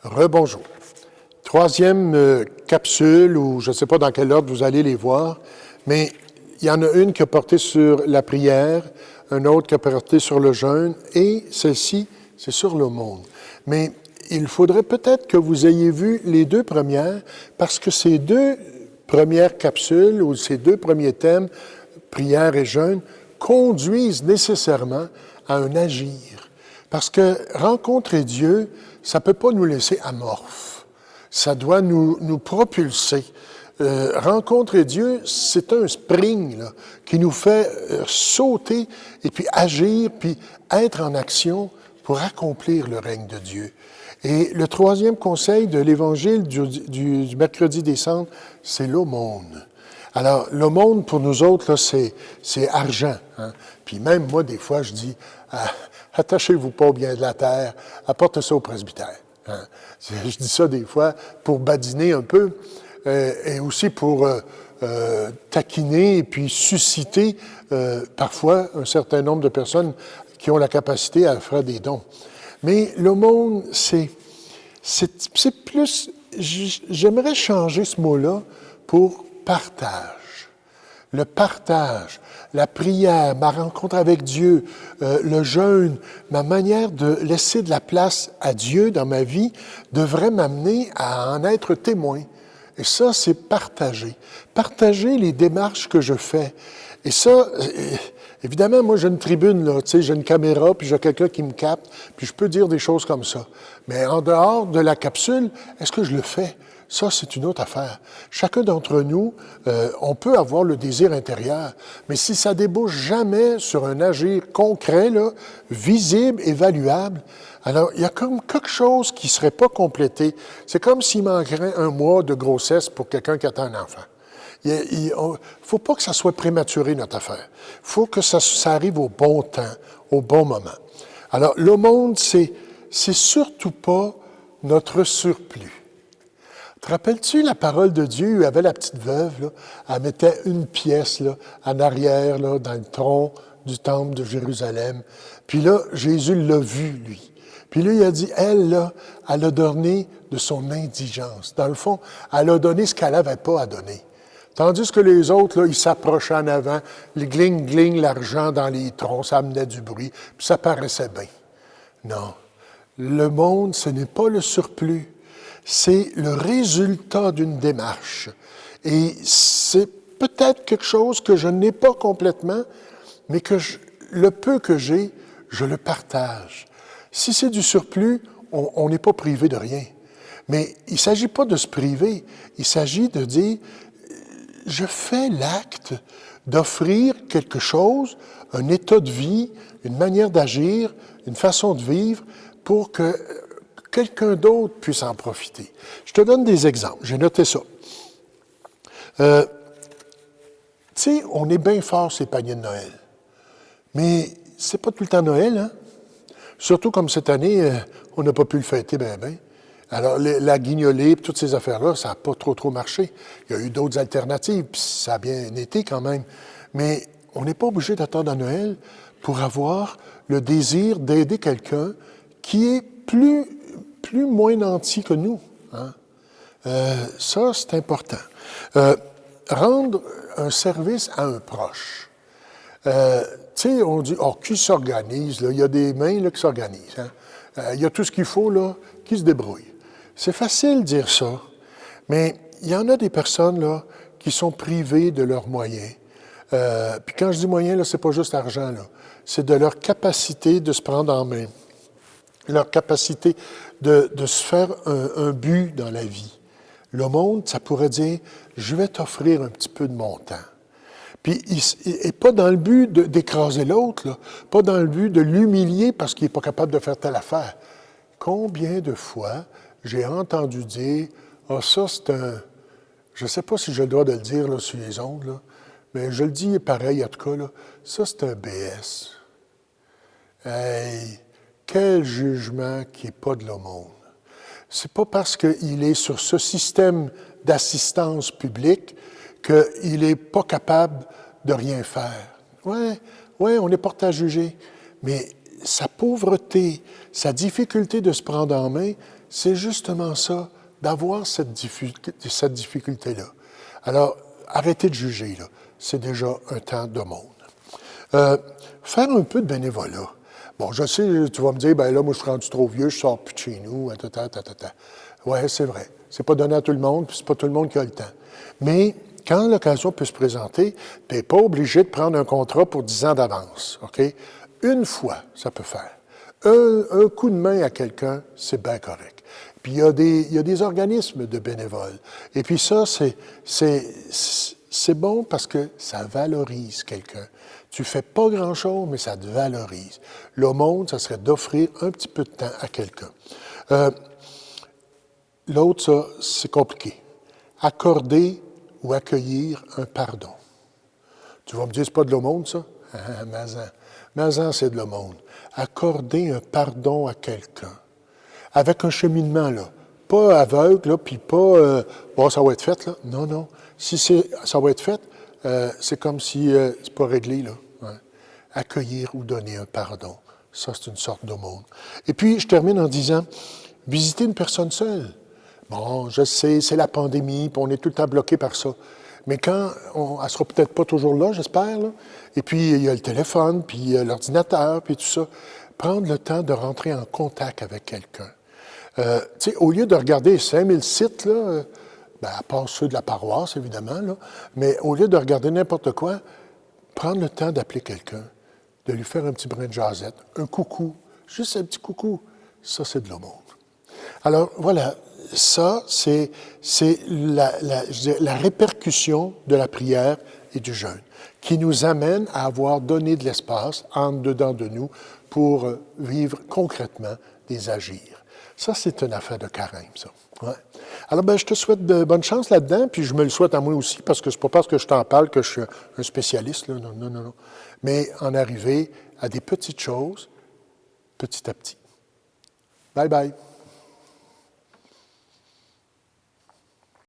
Rebonjour. Troisième capsule, ou je ne sais pas dans quel ordre vous allez les voir, mais il y en a une qui a porté sur la prière, une autre qui a porté sur le jeûne, et celle-ci, c'est sur le monde. Mais il faudrait peut-être que vous ayez vu les deux premières, parce que ces deux premières capsules, ou ces deux premiers thèmes, prière et jeûne, conduisent nécessairement à un agir. Parce que rencontrer Dieu, ça ne peut pas nous laisser amorphes. Ça doit nous propulser. Rencontrer Dieu, c'est un spring là, qui nous fait sauter et puis agir, puis être en action pour accomplir le règne de Dieu. Et le troisième conseil de l'Évangile du mercredi des Cendres, c'est l'aumône. Alors, l'aumône, pour nous autres, là, c'est argent. Hein? Puis même moi, des fois, je dis, attachez-vous pas au bien de la terre, apportez ça au presbytère. Hein? Je dis ça des fois pour badiner un peu, et aussi pour taquiner et puis susciter parfois un certain nombre de personnes qui ont la capacité à faire des dons. Mais l'aumône, c'est plus, j'aimerais changer ce mot-là pour partage. Le partage, la prière, ma rencontre avec Dieu, le jeûne, ma manière de laisser de la place à Dieu dans ma vie devrait m'amener à en être témoin. Et ça, c'est partager. Partager les démarches que je fais. Et ça, évidemment, moi, j'ai une tribune, là, tu sais, j'ai une caméra, puis j'ai quelqu'un qui me capte, puis je peux dire des choses comme ça. Mais en dehors de la capsule, est-ce que je le fais? Ça, c'est une autre affaire. Chacun d'entre nous, on peut avoir le désir intérieur, mais si ça débouche jamais sur un agir concret, là, visible, évaluable, alors il y a comme quelque chose qui ne serait pas complété. C'est comme s'il manquerait un mois de grossesse pour quelqu'un qui attend un enfant. Il ne faut pas que ça soit prématuré, notre affaire. Il faut que ça arrive au bon temps, au bon moment. Alors, l'aumône, c'est surtout pas notre surplus. Te rappelles-tu la parole de Dieu? Il y avait la petite veuve, là, elle mettait une pièce là, en arrière, là, dans le tronc du temple de Jérusalem. Puis là, Jésus l'a vu, lui. Puis là, il a dit, elle, là, elle a donné de son indigence. Dans le fond, elle a donné ce qu'elle n'avait pas à donner. Tandis que les autres, là, ils s'approchaient en avant, les gling-gling, l'argent dans les troncs, ça amenait du bruit, puis ça paraissait bien. Non. Le monde, ce n'est pas le surplus. C'est le résultat d'une démarche. Et c'est peut-être quelque chose que je n'ai pas complètement, mais que le peu que j'ai, je le partage. Si c'est du surplus, on n'est pas privé de rien. Mais il ne s'agit pas de se priver, il s'agit de dire, je fais l'acte d'offrir quelque chose, un état de vie, une manière d'agir, une façon de vivre, pour que quelqu'un d'autre puisse en profiter. Je te donne des exemples. J'ai noté ça. Tu sais, on est bien fort ces paniers de Noël. Mais c'est pas tout le temps Noël, hein? Surtout comme cette année, on n'a pas pu le fêter bien. Alors, la guignolée, toutes ces affaires-là, ça n'a pas trop marché. Il y a eu d'autres alternatives, puis ça a bien été quand même. Mais on n'est pas obligé d'attendre à Noël pour avoir le désir d'aider quelqu'un qui est moins nanti que nous. Hein? Ça, c'est important. Rendre un service à un proche. Tu sais, on dit, qui s'organise? Là? Il y a des mains là, qui s'organisent. Hein? Il y a tout ce qu'il faut, là, qui se débrouille. C'est facile de dire ça, mais il y en a des personnes là, qui sont privées de leurs moyens. Puis quand je dis moyens, là, c'est pas juste argent, là. C'est de leur capacité de se prendre en main, leur capacité de se faire un but dans la vie. Le monde, ça pourrait dire, je vais t'offrir un petit peu de mon temps. Puis, et pas dans le but d'écraser l'autre, là, pas dans le but de l'humilier parce qu'il n'est pas capable de faire telle affaire. Combien de fois j'ai entendu dire, ça c'est un... Je ne sais pas si j'ai le droit de le dire là, sur les ondes, là, mais je le dis pareil en tout cas, là, ça c'est un BS. Hey, quel jugement qui n'est pas de l'aumône. C'est pas parce qu'il est sur ce système d'assistance publique qu'il n'est pas capable de rien faire. Oui, on est porté à juger, mais sa pauvreté, sa difficulté de se prendre en main, c'est justement ça, d'avoir cette difficulté-là. Alors, arrêtez de juger, là. C'est déjà un temps de monde. Faire un peu de bénévolat. Bon, je sais, tu vas me dire, ben là, moi, je suis rendu trop vieux, je sors plus de chez nous, Oui, c'est vrai. C'est pas donné à tout le monde, puis c'est pas tout le monde qui a le temps. Mais quand l'occasion peut se présenter, tu n'es pas obligé de prendre un contrat pour 10 ans d'avance, OK? Une fois, ça peut faire. Un coup de main à quelqu'un, c'est bien correct. Puis il y a des organismes de bénévoles. Et puis ça, c'est bon parce que ça valorise quelqu'un. Tu fais pas grand-chose, mais ça te valorise. Le monde, ça serait d'offrir un petit peu de temps à quelqu'un. L'autre, ça, c'est compliqué. Accorder ou accueillir un pardon. Tu vas me dire, c'est pas de l'aumône, ça? Mazan, c'est de l'aumône. Accorder un pardon à quelqu'un. Avec un cheminement, là. Pas aveugle, là, puis pas, bon, ça va être fait, là. Non, non. Si ça va être fait, c'est comme si c'est pas réglé, là. Ouais. Accueillir ou donner un pardon. Ça, c'est une sorte d'aumône. Et puis, je termine en disant, visiter une personne seule. Bon, je sais, c'est la pandémie, puis on est tout le temps bloqué par ça. Mais quand, elle ne sera peut-être pas toujours là, j'espère, là. Et puis, il y a le téléphone, puis l'ordinateur, puis tout ça. Prendre le temps de rentrer en contact avec quelqu'un. Tu sais, au lieu de regarder 5000 sites, là, à part ceux de la paroisse, évidemment, là, mais au lieu de regarder n'importe quoi, prendre le temps d'appeler quelqu'un, de lui faire un petit brin de jasette, un coucou, juste un petit coucou, ça, c'est de l'amour. Alors, voilà, ça, c'est la répercussion de la prière et du jeûne, qui nous amène à avoir donné de l'espace en dedans de nous pour vivre concrètement des agirs. Ça, c'est une affaire de carême, ça. Ouais. Alors, je te souhaite de bonne chance là-dedans, puis je me le souhaite à moi aussi, parce que c'est pas parce que je t'en parle que je suis un spécialiste, là. Non, non, non, non. Mais en arriver à des petites choses, petit à petit. Bye bye.